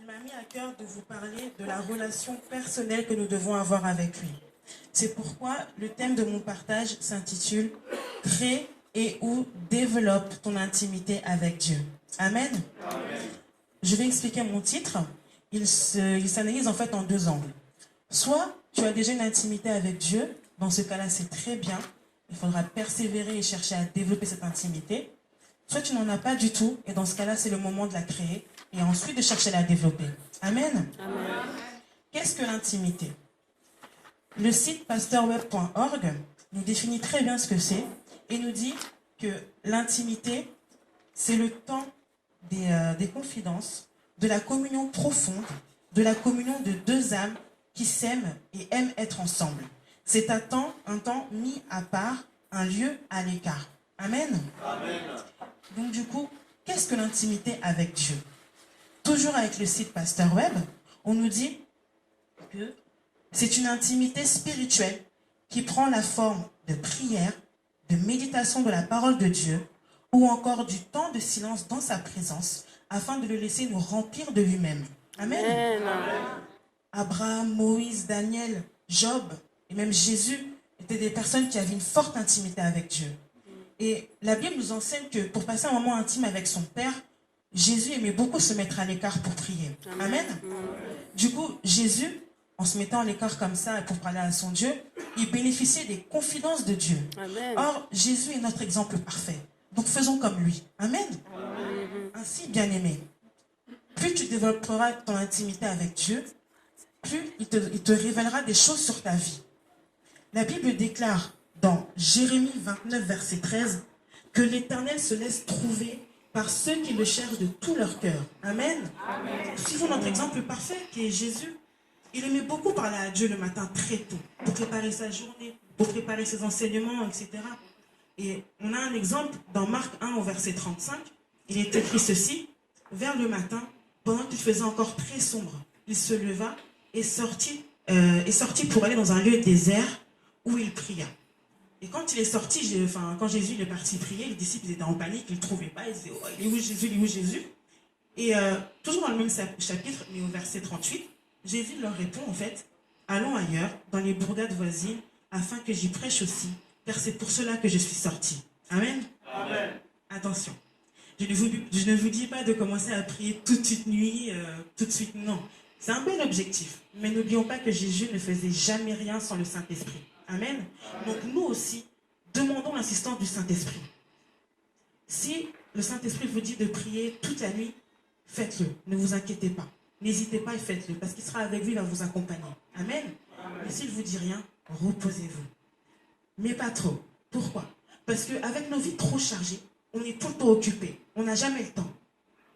Il m'a mis à cœur de vous parler de la relation personnelle que nous devons avoir avec lui. C'est pourquoi le thème de mon partage s'intitule « Crée et ou développe ton intimité avec Dieu ». Amen. Amen. Je vais expliquer mon titre. Il s'analyse en fait en deux angles. Soit tu as déjà une intimité avec Dieu, dans ce cas-là c'est très bien, il faudra persévérer et chercher à développer cette intimité. Soit tu n'en as pas du tout, et dans ce cas-là c'est le moment de la créer, et ensuite de chercher à la développer. Amen. Amen. Qu'est-ce que l'intimité? Le site pastorweb.org nous définit très bien ce que c'est, et nous dit que l'intimité, c'est le temps des confidences, de la communion profonde, de la communion de deux âmes qui s'aiment et aiment être ensemble. C'est un temps mis à part, un lieu à l'écart. Amen. Amen. Donc du coup, qu'est-ce que l'intimité avec Dieu? Toujours avec le site PastorWeb, on nous dit que c'est une intimité spirituelle qui prend la forme de prière, de méditation de la parole de Dieu, ou encore du temps de silence dans sa présence, afin de le laisser nous remplir de lui-même. Amen. Amen. Abraham, Moïse, Daniel, Job et même Jésus étaient des personnes qui avaient une forte intimité avec Dieu. Et la Bible nous enseigne que pour passer un moment intime avec son Père, Jésus aimait beaucoup se mettre à l'écart pour prier. Amen. Du coup, Jésus, en se mettant à l'écart comme ça pour parler à son Dieu, il bénéficiait des confidences de Dieu. Amen. Or, Jésus est notre exemple parfait. Donc faisons comme lui. Amen. Ainsi, bien-aimé, plus tu développeras ton intimité avec Dieu, plus il te révélera des choses sur ta vie. La Bible déclare dans Jérémie 29, verset 13, que l'Éternel se laisse trouver par ceux qui le cherchent de tout leur cœur. Amen. Amen. Suivons notre exemple parfait qui est Jésus. Il aimait beaucoup parler à Dieu le matin très tôt, pour préparer sa journée, pour préparer ses enseignements, etc. Et on a un exemple dans Marc 1 au verset 35. Il est écrit ceci: vers le matin, pendant qu'il faisait encore très sombre, il se leva et sortit pour aller dans un lieu désert où il pria. Et quand il est sorti, quand Jésus est parti prier, les disciples étaient en panique, ils ne le trouvaient pas, ils disaient: oh, il est où Jésus, il est où Jésus? Et toujours dans le même chapitre, mais au verset 38, Jésus leur répond en fait: allons ailleurs, dans les bourgades voisines, afin que j'y prêche aussi, car c'est pour cela que je suis sorti. Amen. Amen. Attention, je ne vous dis pas de commencer à prier toute une nuit, tout de suite, non. C'est un bel objectif, mais n'oublions pas que Jésus ne faisait jamais rien sans le Saint-Esprit. Amen. Donc nous aussi, demandons l'assistance du Saint-Esprit. Si le Saint-Esprit vous dit de prier toute la nuit, faites-le, ne vous inquiétez pas. N'hésitez pas et faites-le, parce qu'il sera avec vous, il va vous accompagner. Amen. Mais s'il ne vous dit rien, reposez-vous. Mais pas trop. Pourquoi? Parce qu'avec nos vies trop chargées, on est tout le temps occupé. On n'a jamais le temps.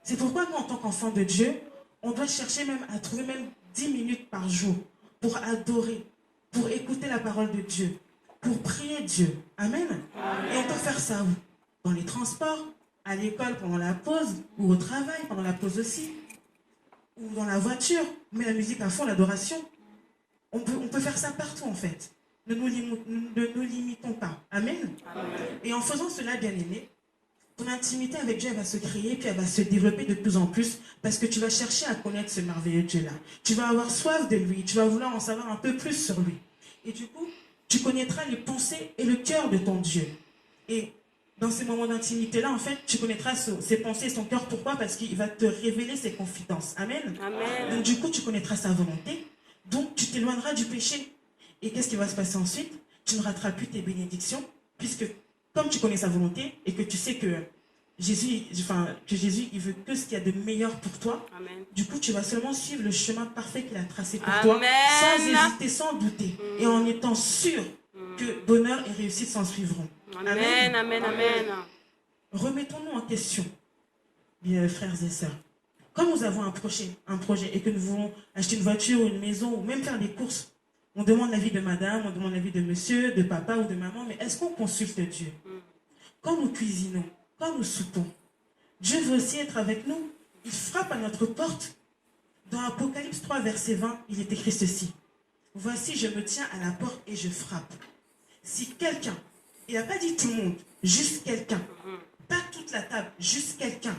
C'est pourquoi nous, en tant qu'enfants de Dieu, on doit chercher même à trouver même 10 minutes par jour pour adorer, pour écouter la parole de Dieu, pour prier Dieu. Amen. Amen. Et on peut faire ça où? Dans les transports, à l'école pendant la pause, ou au travail pendant la pause aussi, ou dans la voiture, on met la musique à fond, l'adoration. On peut faire ça partout en fait. Ne nous limitons pas. Amen. Amen. Et en faisant cela, bien-aimé, ton intimité avec Dieu va se créer, puis elle va se développer de plus en plus, parce que tu vas chercher à connaître ce merveilleux Dieu-là. Tu vas avoir soif de lui, tu vas vouloir en savoir un peu plus sur lui. Et du coup, tu connaîtras les pensées et le cœur de ton Dieu. Et dans ces moments d'intimité-là, en fait, tu connaîtras ses pensées et son cœur. Pourquoi? Parce qu'il va te révéler ses confidences. Amen. Amen. Donc du coup, tu connaîtras sa volonté. Donc tu t'éloigneras du péché. Et qu'est-ce qui va se passer ensuite? Tu ne rateras plus tes bénédictions, puisque comme tu connais sa volonté et que tu sais que Jésus, il veut que ce qu'il y a de meilleur pour toi, amen, du coup, tu vas seulement suivre le chemin parfait qu'il a tracé pour toi, sans hésiter, sans douter, et en étant sûr que bonheur et réussite s'en suivront. Amen, amen, amen. Remettons-nous en question, bien frères et sœurs. Quand nous avons un projet et que nous voulons acheter une voiture ou une maison ou même faire des courses, on demande l'avis de madame, on demande l'avis de monsieur, de papa ou de maman, mais est-ce qu'on consulte Dieu? Quand nous cuisinons, quand nous soupons, Dieu veut aussi être avec nous. Il frappe à notre porte. Dans Apocalypse 3, verset 20, il est écrit ceci: voici, je me tiens à la porte et je frappe. Si quelqu'un, il n'a pas dit tout le monde, juste quelqu'un, pas toute la table, juste quelqu'un,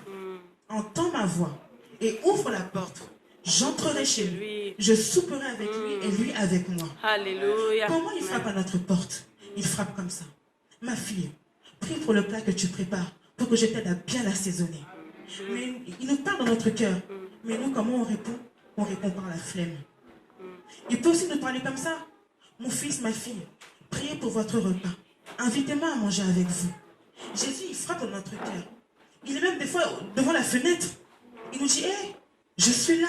entend ma voix et ouvre la porte, j'entrerai chez lui, je souperai avec lui et lui avec moi. Alléluia. Comment il frappe à notre porte? Il frappe comme ça. Ma fille, prie pour le plat que tu prépares, pour que je t'aide à bien l'assaisonner. Mais il nous parle dans notre cœur. Mais nous, comment on répond? On répond par la flemme. Il peut aussi nous parler comme ça. Mon fils, ma fille, priez pour votre repas. Invitez-moi à manger avec vous. Jésus, il frappe dans notre cœur. Il est même des fois devant la fenêtre. Il nous dit, hé, je suis là.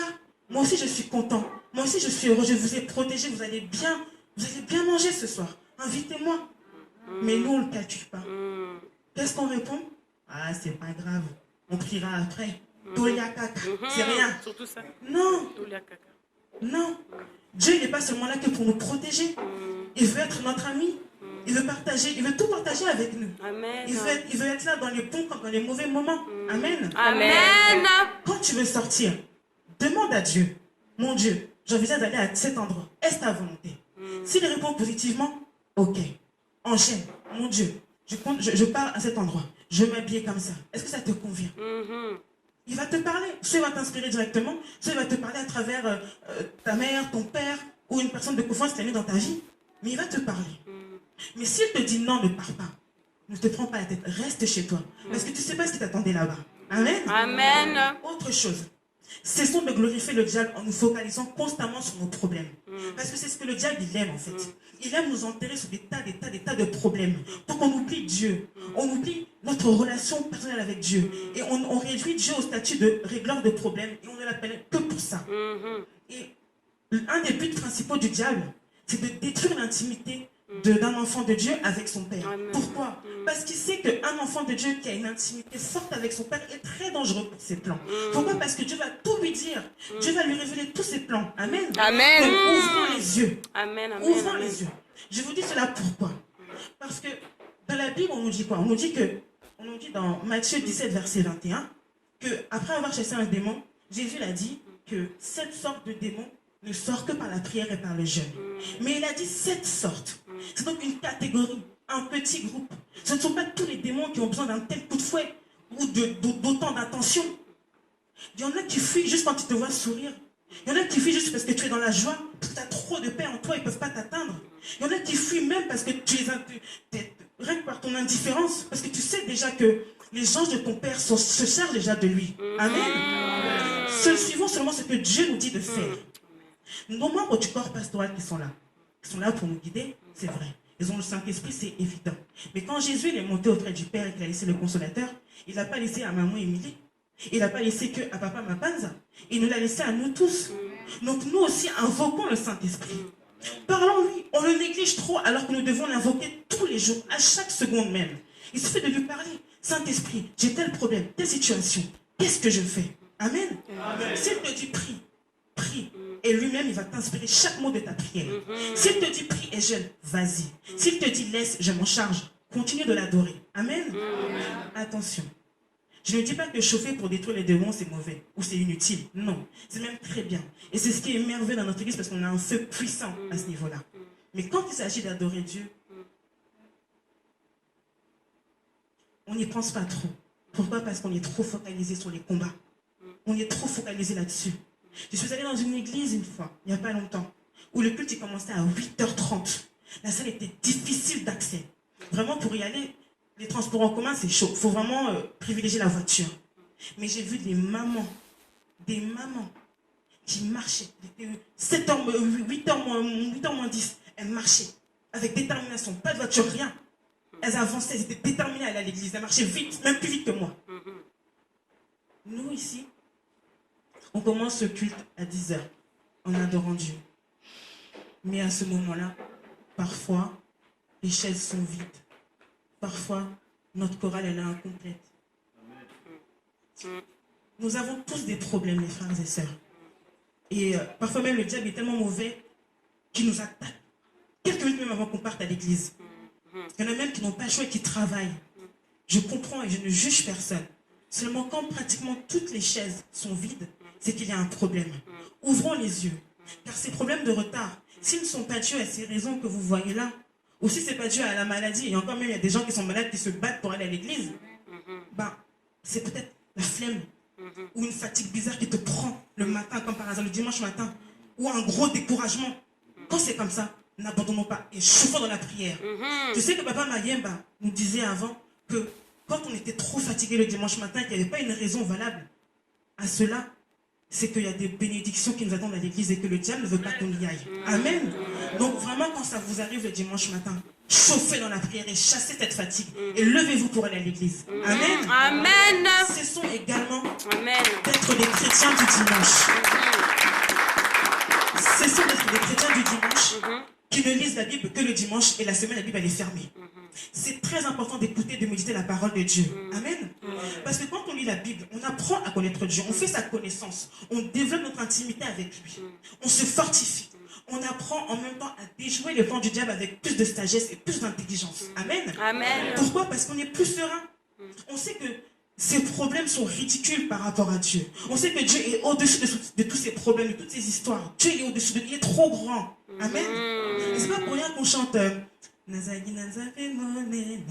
Moi aussi, je suis content. Moi aussi, je suis heureux. Je vous ai protégé. Vous allez bien manger ce soir. Invitez-moi. Mais nous, on ne le calcule pas. Qu'est-ce qu'on répond? Ah, c'est pas grave. On priera après. Toliakaka. C'est rien. Surtout ça. Non. Toliakaka. Non. Dieu n'est pas seulement là que pour nous protéger. Il veut être notre ami. Il veut partager. Il veut tout partager avec nous. Amen. Il veut être là dans les bons comme dans les mauvais moments. Amen. Amen. Quand tu veux sortir, demande à Dieu. Mon Dieu, j'envisage d'aller à cet endroit. Est-ce ta volonté? S'il répond positivement, ok. Enchaîne. Mon Dieu, je pars à cet endroit. Je vais m'habiller comme ça. Est-ce que ça te convient? Il va te parler. Soit il va t'inspirer directement, soit il va te parler à travers ta mère, ton père, ou une personne de confiance qui est dans ta vie. Mais il va te parler. Mais s'il te dit non, ne pars pas. Ne te prends pas la tête. Reste chez toi. Parce que tu ne sais pas ce qui t'attendait là-bas. Amen. Amen. Autre chose. Cessons de glorifier le diable en nous focalisant constamment sur nos problèmes. Parce que c'est ce que le diable, il aime en fait. Il aime nous enterrer sur des tas de problèmes. Pour qu'on oublie Dieu. On oublie notre relation personnelle avec Dieu. Et on réduit Dieu au statut de régleur de problèmes. Et on ne l'appelle que pour ça. Et un des buts principaux du diable, c'est de détruire l'intimité d'un enfant de Dieu avec son père. Amen. Pourquoi? Parce qu'il sait qu'un enfant de Dieu qui a une intimité forte avec son père est très dangereux pour ses plans. Pourquoi? Parce que Dieu va tout lui dire. Dieu va lui révéler tous ses plans. Amen. Amen. Donc, ouvrons les yeux. Amen. Amen. Ouvrons Amen. les yeux. Je vous dis cela pourquoi? Parce que dans la Bible, on nous dit quoi? On nous dit dans Matthieu 17, verset 21, que après avoir chassé un démon, Jésus a dit que 7 sortes de démons ne sortent que par la prière et par le jeûne. Mais il a dit 7 sortes. C'est donc une catégorie, un petit groupe. Ce ne sont pas tous les démons qui ont besoin d'un tel coup de fouet ou d'autant d'attention. Il y en a qui fuient juste quand ils te voient sourire. Il y en a qui fuient juste parce que tu es dans la joie, parce que tu as trop de paix en toi, ils ne peuvent pas t'atteindre. Il y en a qui fuient même parce que tu es rien que par ton indifférence, parce que tu sais déjà que les anges de ton Père se chargent déjà de lui. Amen. Suivons seulement ce que Dieu nous dit de faire. Nos membres du corps pastoral qui sont là pour nous guider, c'est vrai. Ils ont le Saint-Esprit, c'est évident. Mais quand Jésus est monté auprès du Père et qu'il a laissé le Consolateur, il n'a pas laissé à maman Émilie. Il n'a pas laissé que à papa Mapanza. Il nous l'a laissé à nous tous. Donc nous aussi invoquons le Saint-Esprit. Parlons-lui. On le néglige trop alors que nous devons l'invoquer tous les jours, à chaque seconde même. Il suffit de lui parler. Saint-Esprit, j'ai tel problème, telle situation. Qu'est-ce que je fais? Amen. S'il te dit prie, prie. Et lui-même, il va t'inspirer chaque mot de ta prière. S'il te dit prie et jeûne, vas-y. S'il te dit laisse, je m'en charge. Continue de l'adorer. Amen. Attention. Je ne dis pas que chauffer pour détruire les démons, c'est mauvais ou c'est inutile. Non, c'est même très bien. Et c'est ce qui est merveilleux dans notre église parce qu'on a un feu puissant à ce niveau-là. Mais quand il s'agit d'adorer Dieu, on n'y pense pas trop. Pourquoi? Parce qu'on est trop focalisé sur les combats. On est trop focalisé là-dessus. Je suis allée dans une église une fois, il n'y a pas longtemps, où le culte commençait à 8h30. La salle était difficile d'accès. Vraiment, pour y aller, les transports en commun, c'est chaud. Il faut vraiment privilégier la voiture. Mais j'ai vu des mamans qui marchaient. 8h moins 10, elles marchaient avec détermination. Pas de voiture, rien. Elles avançaient, elles étaient déterminées à aller à l'église. Elles marchaient vite, même plus vite que moi. Nous, ici, on commence le culte à 10h en adorant Dieu. Mais à ce moment-là, parfois, les chaises sont vides. Parfois, notre chorale elle est incomplète. Nous avons tous des problèmes, les frères et sœurs. Et parfois même, le diable est tellement mauvais qu'il nous attaque. Quelques minutes même avant qu'on parte à l'église. Il y en a même qui n'ont pas le choix et qui travaillent. Je comprends et je ne juge personne. Seulement quand pratiquement toutes les chaises sont vides, c'est qu'il y a un problème. Ouvrons les yeux. Car ces problèmes de retard, s'ils ne sont pas dus à ces raisons que vous voyez là, ou si ce n'est pas dû à la maladie, et encore même il y a des gens qui sont malades qui se battent pour aller à l'église, ben, c'est peut-être la flemme, ou une fatigue bizarre qui te prend le matin, comme par hasard le dimanche matin, ou un gros découragement, quand c'est comme ça, n'abandonnons pas et chauffons dans la prière. Je sais que Papa Mayemba nous disait avant que quand on était trop fatigué le dimanche matin, qu'il n'y avait pas une raison valable à cela, c'est qu'il y a des bénédictions qui nous attendent à l'église et que le diable ne veut pas qu'on y aille. Amen. Donc vraiment, quand ça vous arrive le dimanche matin, chauffez dans la prière et chassez cette fatigue. Et levez-vous pour aller à l'église. Amen. Amen. Cessons également Amen. d'être des chrétiens du dimanche. Cessons d'être des chrétiens du dimanche qui ne lisent la Bible que le dimanche et la semaine, la Bible, elle est fermée. C'est très important d'écouter, de méditer la parole de Dieu. Amen. Parce que quand on lit la Bible, on apprend à connaître Dieu, on fait sa connaissance, on développe notre intimité avec lui, on se fortifie. On apprend en même temps à déjouer les plans du diable avec plus de sagesse et plus d'intelligence. Amen. Amen. Pourquoi? Parce qu'on est plus serein. On sait que ces problèmes sont ridicules par rapport à Dieu. On sait que Dieu est au-dessus de tous ces problèmes, de toutes ces histoires. Dieu est au-dessus de lui, il est trop grand. Amen. Et c'est pas pour rien qu'on chante Nazagi Nazabe Monene.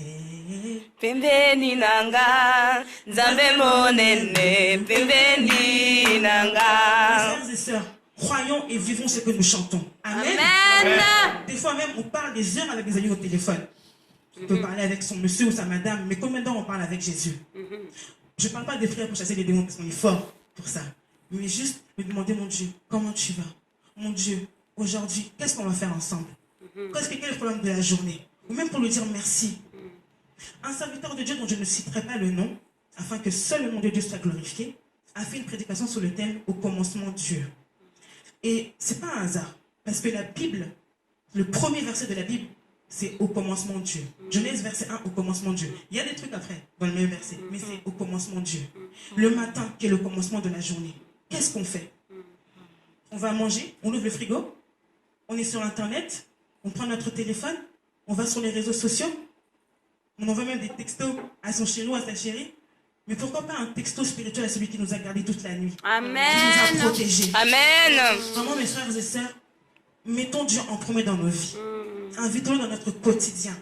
Pembeni nanga, Nzambe monene, pembeni nanga. Frères et sœurs, croyons et vivons ce que nous chantons. Amen. Amen. Des fois même, on parle des heures avec des amis au téléphone. On peut parler avec son monsieur ou sa madame, mais combien d'heures on parle avec Jésus? Je ne parle pas des prières pour chasser les démons parce qu'on est fort pour ça. Mais juste me demander, mon Dieu, comment tu vas? Mon Dieu, aujourd'hui, qu'est-ce qu'on va faire ensemble? Quel est le problème de la journée? Ou même pour lui dire merci. Un serviteur de Dieu dont je ne citerai pas le nom, afin que seul le nom de Dieu soit glorifié, a fait une prédication sur le thème « Au commencement Dieu ». Et ce n'est pas un hasard, parce que la Bible, le premier verset de la Bible, c'est au commencement Dieu. Genèse verset 1, au commencement Dieu. Il y a des trucs après, dans le même verset, mais c'est au commencement Dieu. Le matin, qui est le commencement de la journée, qu'est-ce qu'on fait? On va manger, on ouvre le frigo, on est sur Internet, on prend notre téléphone, on va sur les réseaux sociaux, on envoie même des textos à son chéri ou à sa chérie. Mais pourquoi pas un texto spirituel à celui qui nous a gardés toute la nuit, Amen. qui nous a protégés. Amen. Vraiment, mes frères et sœurs, mettons Dieu en premier dans nos vies. Invitons-le dans notre quotidien.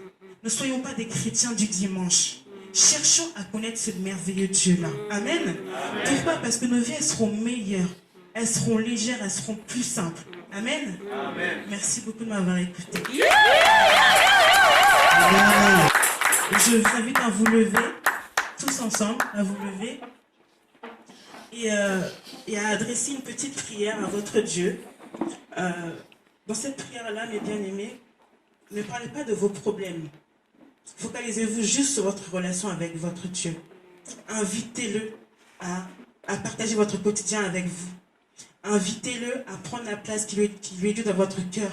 Ne soyons pas des chrétiens du dimanche. Cherchons à connaître ce merveilleux Dieu-là. Amen. Pourquoi? Parce que nos vies, elles seront meilleures. Elles seront légères, elles seront plus simples. Amen. Merci beaucoup de m'avoir écouté. Je vous invite à vous lever, tous ensemble, à vous lever et à adresser une petite prière à votre Dieu. Dans cette prière-là, mes bien-aimés, ne parlez pas de vos problèmes. Focalisez-vous juste sur votre relation avec votre Dieu. Invitez-le à partager votre quotidien avec vous. Invitez-le à prendre la place qui lui est due dans votre cœur.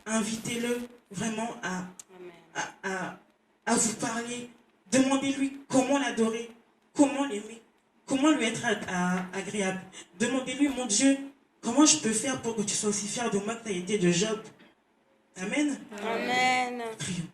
Invitez-le vraiment à vous parler. Demandez-lui comment l'adorer, comment l'aimer, comment lui être agréable. Demandez-lui, mon Dieu, comment je peux faire pour que tu sois aussi fier de moi que tu as été de Job? Amen. Amen. Prions.